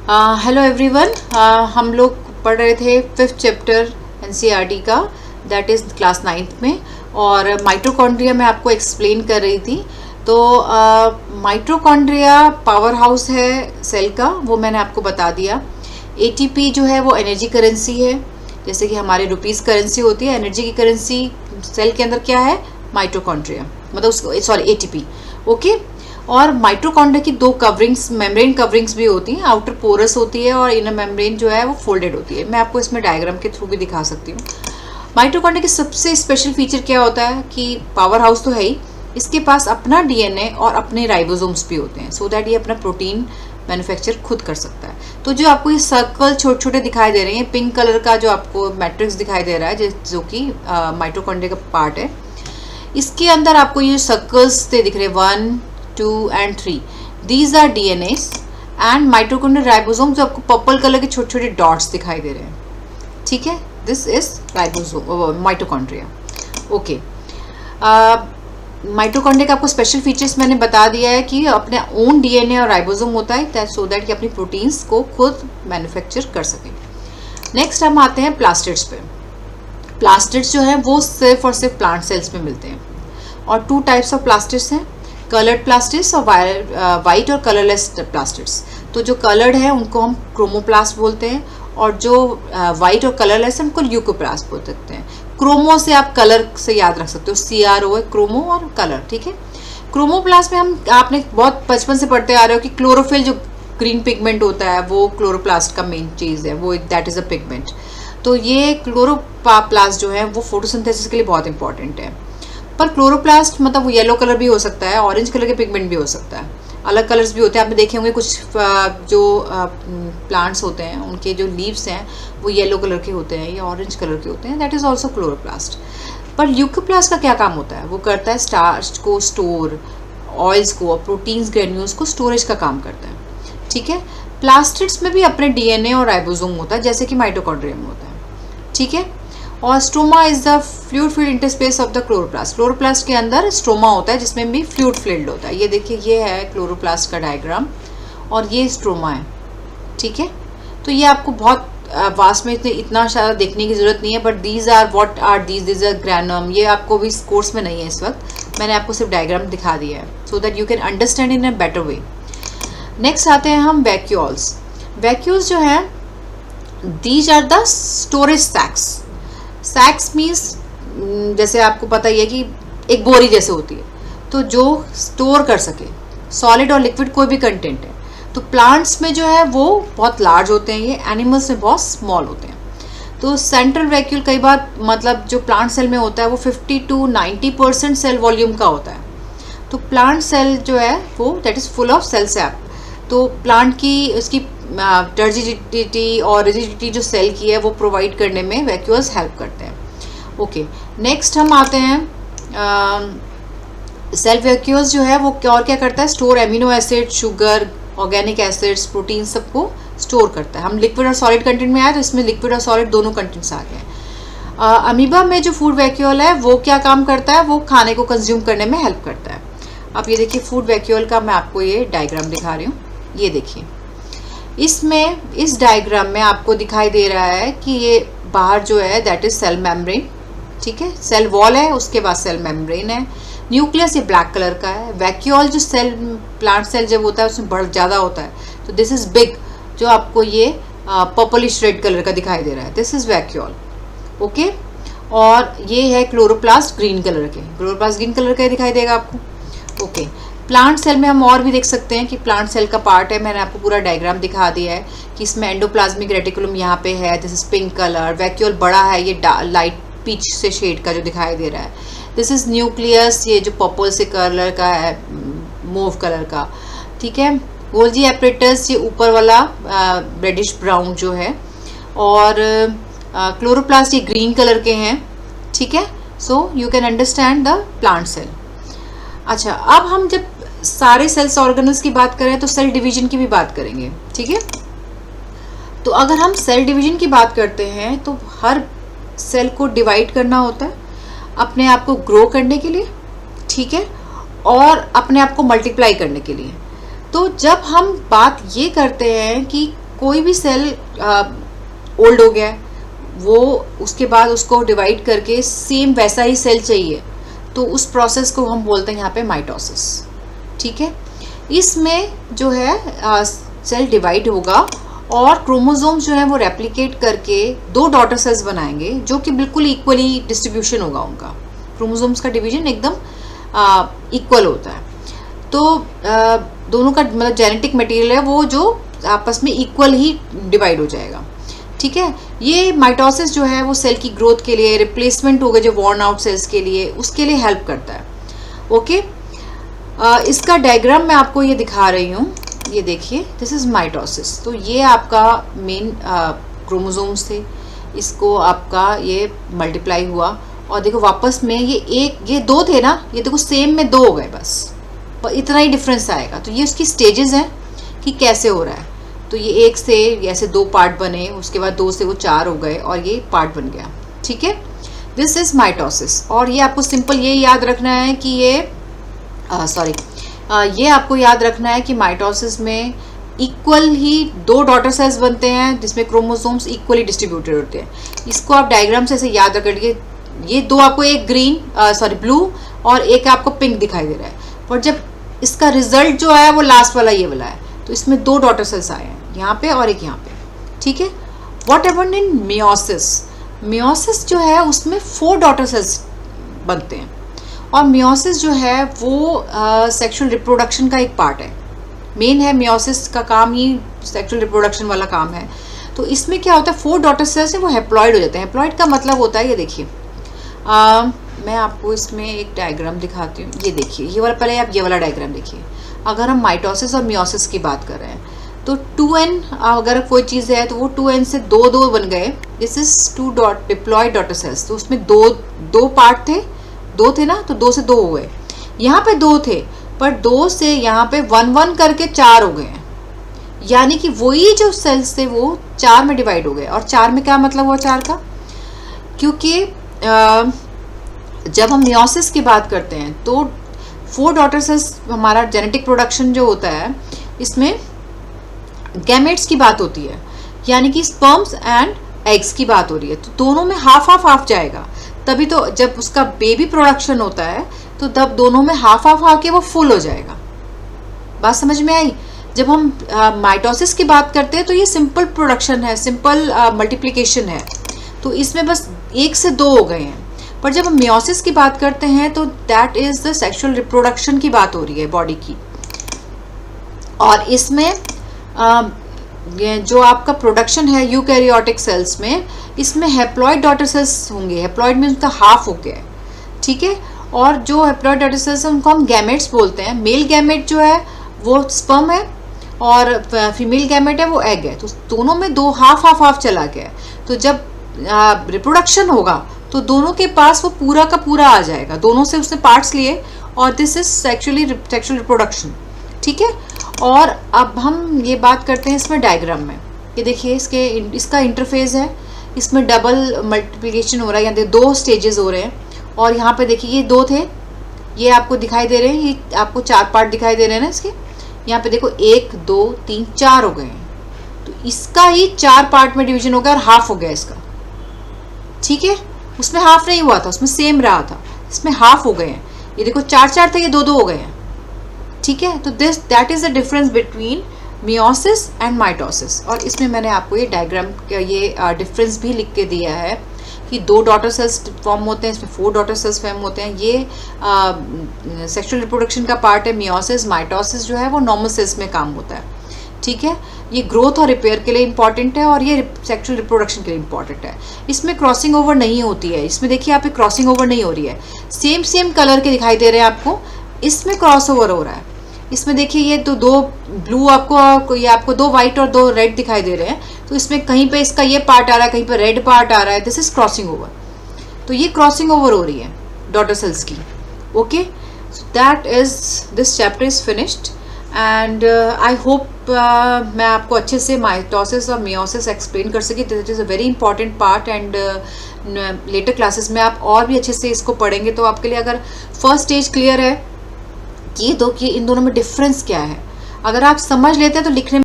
Hello everyone. हम लोग पढ़ रहे थे 5th चैप्टर एनसीईआरटी का, दैट इज़ क्लास 9th में, और माइटोकॉन्ड्रिया मैं आपको एक्सप्लेन कर रही थी। तो माइटोकॉन्ड्रिया पावर हाउस है सेल का, वो मैंने आपको बता दिया। एटीपी जो है वो एनर्जी करेंसी है, जैसे कि हमारे रुपीज़ करेंसी होती है। एनर्जी की करेंसी सेल के अंदर क्या है? माइटोकॉन्ड्रिया, मतलब उसको सॉरी एटीपी। ओके। और माइटोकॉन्ड्रिया की दो कवरिंग्स, मेम्ब्रेन कवरिंग्स भी होती हैं। आउटर पोरस होती है और इनर मेम्ब्रेन जो है वो फोल्डेड होती है। मैं आपको इसमें डायग्राम के थ्रू भी दिखा सकती हूँ। माइटोकॉन्ड्रिया की सबसे स्पेशल फीचर क्या होता है कि पावर हाउस तो है ही, इसके पास अपना डीएनए और अपने राइबोसोम्स भी होते हैं, सो दैट ये अपना प्रोटीन मैन्युफैक्चर खुद कर सकता है। तो जो आपको ये सर्कल छोटे छोटे दिखाई दे रहे हैं, पिंक कलर का जो आपको मैट्रिक्स दिखाई दे रहा है, जो कि माइटोकॉन्ड्रिया का पार्ट है, इसके अंदर आपको ये सर्कल्स दिख रहे हैं 1, 2 and 3, these are DNAs and mitochondrial ribosome, जो आपको पर्पल कलर के छोटे छोटे डॉट्स दिखाई दे रहे हैं। ठीक है, this is ribosome, mitochondria. Okay. Mitochondria का आपको स्पेशल फीचर्स मैंने बता दिया है कि अपने ओन डीएनए और राइबोसोम होता है, सो दैट कि अपनी प्रोटीन्स को खुद मैन्युफैक्चर कर सकें। नेक्स्ट हम आते हैं प्लास्टिड्स पे। प्लास्टिड्स जो है वो सिर्फ और सिर्फ प्लांट सेल्स में मिलते हैं, और 2 टाइप्स ऑफ प्लास्टिड्स हैं, कलर्ड प्लास्टिड्स और वाइट और कलरलेस प्लास्टिड्स। तो जो कलर्ड है उनको हम क्रोमोप्लास्ट बोलते हैं, और जो वाइट और कलरलेस है उनको ल्यूकोप्लास्ट बोल सकते हैं। क्रोमो से आप कलर से याद रख सकते हो, CRO है क्रोमो और कलर। ठीक है। क्रोमोप्लास्ट में हम आपने बहुत बचपन से पढ़ते आ रहे हो कि क्लोरोफिल जो ग्रीन पिगमेंट होता है वो क्लोरोप्लास्ट का मेन चीज़ है, वो दैट इज़ अ पिगमेंट। तो ये क्लोरोप्लास्ट जो है वो फोटोसिंथेसिस के लिए बहुत इंपॉर्टेंट है। पर क्लोरोप्लास्ट मतलब वो येलो कलर भी हो सकता है, ऑरेंज कलर के पिगमेंट भी हो सकता है, अलग कलर्स भी होते हैं। आपने देखे होंगे कुछ जो प्लांट्स होते हैं उनके जो लीव्स हैं वो येलो कलर के होते हैं या ऑरेंज कलर के होते हैं, दैट इज़ ऑल्सो क्लोरोप्लास्ट। पर ल्यूकोप्लास्ट का क्या काम होता है? वो करता है स्टार्च को स्टोर, ऑयल्स को और प्रोटीन्स ग्रेन्यूल्स को स्टोरेज का काम करता है। ठीक है। प्लास्टिड्स में भी अपने डीएनए और राइबोसोम होता है, जैसे कि माइटोकॉन्ड्रिया में होता है। ठीक है। और stroma is the fluid filled interspace of the chloroplast. Chloroplast के अंदर स्ट्रोमा होता है जिसमें भी फ्लूइड फिल्ड होता है। ये देखिए, ये है क्लोरोप्लास्ट का डायग्राम और ये स्ट्रोमा है। ठीक है। तो ये आपको बहुत वास्ट में इतना सारा देखने की जरूरत नहीं है, but these are what are these are granulum. ये आपको भी इस कोर्स में नहीं है इस वक्त, मैंने आपको सिर्फ डायग्राम दिखा दिया है so that you can understand in a better way. Next आते हैं हम वैक्यूल्स। वैक्यूल्स जो हैं, these are the storage sacs. Sacs means जैसे आपको पता ही है कि एक बोरी जैसे होती है, तो जो स्टोर कर सके सॉलिड और लिक्विड कोई भी कंटेंट है। तो प्लांट्स में जो है वो बहुत लार्ज होते हैं, ये एनिमल्स में बहुत स्मॉल होते हैं। तो सेंट्रल वैक्यूल कई बार मतलब जो प्लांट सेल में होता है वो 50 to 90% सेल वॉल्यूम का होता है। तो प्लांट सेल जो है वो that is full of cell sap. तो प्लांट की उसकी टर्जिडिटी और रिजिडिटी जो सेल की है वो प्रोवाइड करने में वैक्यूल्स हेल्प करते हैं। ओके। नेक्स्ट हम आते हैं सेल वैक्यूल्स जो है वो और क्या करता है? Store amino acid, sugar, organic acids, protein सबको स्टोर करता है। हम लिक्विड और सॉलिड कंटेंट में आए तो इसमें लिक्विड और सॉलिड दोनों कंटेंट्स आ गए। अमीबा में जो फूड वैक्यूल है वो क्या काम करता है? वो खाने को कंज्यूम करने में हेल्प करता है। अब ये देखिए, फूड वैक्यूल का मैं आपको ये डायग्राम दिखा रही हूँ। ये देखिए, इसमें इस डायग्राम में आपको दिखाई दे रहा है कि ये बाहर जो है दैट इज सेल मेम्ब्रेन। ठीक है। सेल वॉल है, उसके बाद सेल मेम्ब्रेन है। न्यूक्लियस ये ब्लैक कलर का है। वैक्यूल जो सेल प्लांट सेल जब होता है उसमें बड़ा ज़्यादा होता है, तो दिस इज बिग। जो आपको ये पर्पलिश रेड कलर का दिखाई दे रहा है, दिस इज वैक्यूल। ओके। और ये है क्लोरोप्लास्ट ग्रीन कलर के। क्लोरोप्लास्ट ग्रीन कलर का दिखाई देगा आपको। ओके। प्लांट सेल में हम और भी देख सकते हैं कि प्लांट सेल का पार्ट है, मैंने आपको पूरा डायग्राम दिखा दिया है कि इसमें एंडोप्लाज्मिक रेटिकुलम यहाँ पे है, this is pink colour. Vacuole बड़ा है, ये लाइट पीच से शेड का जो दिखाई दे रहा है। दिस इज न्यूक्लियस, ये जो पर्पल से कलर का है, मूव कलर का। ठीक है। गोल्जी एपरेटस ये ऊपर वाला रेडिश ब्राउन जो है, और क्लोरोप्लास्ट ये ग्रीन कलर के हैं। ठीक है। So you can understand the plant cell. अच्छा, अब हम जब सारे सेल्स ऑर्गेनल्स की बात करें तो सेल डिवीजन की भी बात करेंगे। ठीक है। तो अगर हम सेल डिवीजन की बात करते हैं तो हर सेल को डिवाइड करना होता है अपने आप को ग्रो करने के लिए। ठीक है। और अपने आप को मल्टीप्लाई करने के लिए। तो जब हम बात ये करते हैं कि कोई भी सेल ओल्ड हो गया है, वो उसके बाद उसको डिवाइड करके सेम वैसा ही सेल चाहिए, तो उस प्रोसेस को हम बोलते हैं यहाँ पे माइटोसिस। ठीक है, इसमें जो है सेल डिवाइड होगा और क्रोमोसोम्स जो है वो रेप्लिकेट करके 2 डॉटर सेल्स बनाएंगे जो कि बिल्कुल इक्वली डिस्ट्रीब्यूशन होगा उनका। क्रोमोसोम्स का डिवीजन एकदम इक्वल होता है। तो दोनों का मतलब जेनेटिक मटेरियल है वो जो आपस में इक्वल ही डिवाइड हो जाएगा। ठीक है, ये माइटोसिस जो है वो सेल की ग्रोथ के लिए, रिप्लेसमेंट हो गए जो वॉर्न आउट सेल्स के लिए, उसके लिए हेल्प करता है। ओके, इसका डायग्राम मैं आपको ये दिखा रही हूँ, ये देखिए, दिस इज माइटोसिस। तो ये आपका मेन क्रोमोसोम्स थे, इसको आपका ये मल्टीप्लाई हुआ और देखो वापस में ये 2 थे ना, ये देखो सेम में 2 हो गए, बस इतना ही डिफरेंस आएगा। तो ये उसकी स्टेजेस हैं कि कैसे हो रहा है। तो ये 1 से ऐसे 2 पार्ट बने, उसके बाद 2 से वो 4 हो गए और ये पार्ट बन गया। ठीक है, दिस इज माइटोसिस। और ये आपको सिंपल ये याद रखना है कि ये आपको याद रखना है कि माइटोसिस में इक्वल ही 2 डॉटर सेल्स बनते हैं जिसमें क्रोमोसोम्स इक्वली डिस्ट्रीब्यूटेड होते हैं। इसको आप डायग्राम से ऐसे याद रख लीजिए। ये 2 आपको एक ब्लू और एक आपको पिंक दिखाई दे रहा है, पर जब इसका रिजल्ट जो है वो लास्ट वाला ये वाला है, तो इसमें 2 डॉटर सेल्स आए हैं, यहाँ पे और एक यहाँ पे। ठीक है, व्हाट एवर इन मियोसिस जो है उसमें 4 डॉटर सेल्स बनते हैं। और मियोसिस जो है वो सेक्सुअल रिप्रोडक्शन का एक पार्ट है, मेन है। मियोसिस का काम ही सेक्सुअल रिप्रोडक्शन वाला काम है। तो इसमें क्या होता है, 4 डॉटर सेल्स है वो हैप्लॉइड हो जाते हैं। हैप्लॉइड का मतलब होता है, ये देखिए, मैं आपको इसमें एक डायग्राम दिखाती हूँ। ये देखिए, ये वाला, पहले आप ये वाला डायग्राम देखिए। अगर हम माइटोसिस और मियोसिस की बात कर रहे हैं तो 2n अगर कोई चीज़ है तो वो 2n से 2 बन गए। This is 2 diploid daughter cells. तो उसमें 2 पार्ट थे, 2 थे ना, तो 2 से 2 हो गए। यहाँ पे 2 थे, पर 2 से यहाँ पे 1 करके 4 हो गए हैं, यानी कि वही जो सेल्स थे वो 4 में डिवाइड हो गए। और 4 में क्या मतलब हुआ 4 का, क्योंकि जब हम मियोसिस की बात करते हैं तो 4 डॉटर सेल्स, हमारा जेनेटिक प्रोडक्शन जो होता है इसमें गैमेट्स की बात होती है, यानी कि स्पर्म्स एंड एग्स की बात हो रही है। तो दोनों में हाफ जाएगा, तभी तो जब उसका बेबी प्रोडक्शन होता है तो तब दोनों में हाफ आके वो फुल हो जाएगा। बात समझ में आई? जब हम माइटोसिस की बात करते हैं तो ये सिंपल प्रोडक्शन है, सिंपल मल्टीप्लिकेशन है, तो इसमें बस 1 से 2 हो गए हैं। पर जब हम मियोसिस की बात करते हैं तो that is the sexual reproduction की बात हो रही है बॉडी की। और इसमें जो आपका प्रोडक्शन है यूकैरियोटिक सेल्स में, इसमें हैप्लॉइड डॉटर सेल्स होंगे। हैप्लॉइड में उनका हाफ हो गया है। ठीक है, और जो हैप्लॉइड डॉटर सेल्स हैं उनको हम गैमेट्स बोलते हैं। मेल गैमेट जो है वो स्पर्म है और फीमेल गैमेट है वो एग है। तो दोनों में 2 हाफ चला गया है। तो जब रिप्रोडक्शन होगा तो दोनों के पास वो पूरा का पूरा आ जाएगा, दोनों से उसने पार्ट्स लिए, और दिस इज सेक्सुअल रिप्रोडक्शन। ठीक है, और अब हम ये बात करते हैं इसमें डायग्राम में। ये देखिए, इसका इंटरफेस है, इसमें डबल मल्टीप्लिकेशन हो रहा है, यहाँ 2 स्टेजेस हो रहे हैं। और यहाँ पे देखिए ये 2 थे, ये आपको दिखाई दे रहे हैं, ये आपको 4 पार्ट दिखाई दे रहे हैं ना इसके। यहाँ पे देखो 1 2 3 4 हो गए हैं, तो इसका ही 4 पार्ट में डिवीजन हो गया और हाफ हो गया इसका। ठीक है, उसमें हाफ नहीं हुआ था, उसमें सेम रहा था, इसमें हाफ हो गए हैं। ये देखो 4 थे, ये 2 हो गए हैं। ठीक है, तो that is the difference between meiosis and mitosis. और इसमें मैंने आपको ये डायग्राम ये डिफरेंस भी लिख के दिया है कि 2 डॉटर सेल्स फॉर्म होते हैं, इसमें 4 डॉटर सेल्स फॉर्म होते हैं। ये सेक्सुअल रिप्रोडक्शन का पार्ट है मियोसिस। माइटोसिस जो है वो नॉर्मल सेल्स में काम होता है। ठीक है, ये ग्रोथ और रिपेयर के लिए इंपॉर्टेंट है और ये सेक्सुअल रिप्रोडक्शन के लिए इंपॉर्टेंट है। इसमें क्रॉसिंग ओवर नहीं होती है, इसमें देखिए आप क्रॉसिंग ओवर नहीं हो रही है, सेम कलर के दिखाई दे रहे हैं आपको, इसमें क्रॉस ओवर हो रहा है। इसमें देखिए ये तो 2 ब्लू आपको, ये आपको 2 वाइट और 2 रेड दिखाई दे रहे हैं। तो इसमें कहीं पे इसका ये पार्ट आ रहा है, कहीं पे रेड पार्ट आ रहा है, दिस इज क्रॉसिंग ओवर। तो ये क्रॉसिंग ओवर हो रही है डॉटर सेल्स की। Okay, so that is this chapter is finished and I hope मैं आपको अच्छे से माइटोसिस और मियोसिस एक्सप्लेन कर सकी। This is a very important part and later classes में आप और भी अच्छे से इसको पढ़ेंगे तो आपके लिए, अगर फर्स्ट स्टेज क्लियर है कि इन दोनों में डिफरेंस क्या है, अगर आप समझ लेते हैं तो लिखने